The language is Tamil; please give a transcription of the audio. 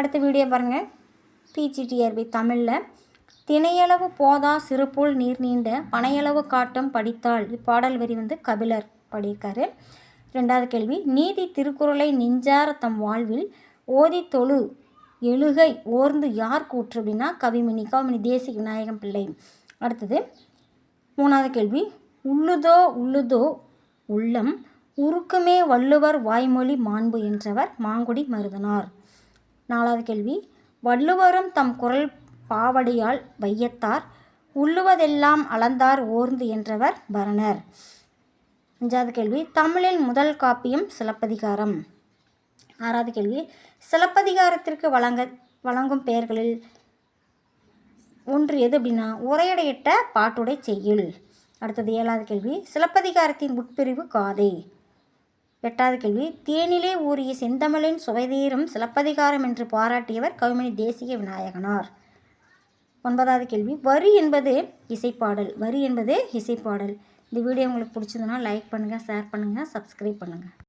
அடுத்த வீடியோ பாருங்கள். பிஜிடிஆர்பி தமிழில் திணையளவு போதா சிறுபுல் நீர் நீண்ட பனையளவு காட்டும் படித்தாள். இப்பாடல் வரி கபிலர் பாடியிருக்காரு. 2வது கேள்வி, நீதி திருக்குறளை நெஞ்சார தம் வாழ்வில் ஓதி தொழு எழுகை ஓர்ந்து யார் கூற்று அப்படின்னா கவிமணி தேசிக விநாயகம் பிள்ளை. அடுத்தது 3வது கேள்வி, உள்ளுதோ உள்ளம் உருக்குமே வள்ளுவர் வாய்மொழி மாண்பு என்றவர் மாங்குடி மருதனார். 4வது கேள்வி, வள்ளுவரும் தம் குரல் பாவடியால் வையத்தார் உள்ளுவதெல்லாம் அளந்தார் ஓர்ந்து என்றவர் பரணர். 5வது கேள்வி, தமிழில் முதல் காப்பியம் சிலப்பதிகாரம். 6வது கேள்வி, சிலப்பதிகாரத்திற்கு வழங்கும் பெயர்களில் ஒன்று எது அப்படின்னா உரையடையிட்ட பாட்டுடை செய்யுள். அடுத்தது 7வது கேள்வி, சிலப்பதிகாரத்தின் உட்பிரிவு காதை. 8வது கேள்வி, தேனிலே ஊறிய செந்தமிழின் சுவைதீரும் சிலப்பதிகாரம் என்று பாராட்டியவர் கவிமணி தேசிக விநாயகனார். 9வது கேள்வி, வரி என்பது இசைப்பாடல். இந்த வீடியோ உங்களுக்கு பிடிச்சதுன்னா லைக் பண்ணுங்கள், ஷேர் பண்ணுங்கள், சப்ஸ்கிரைப் பண்ணுங்கள்.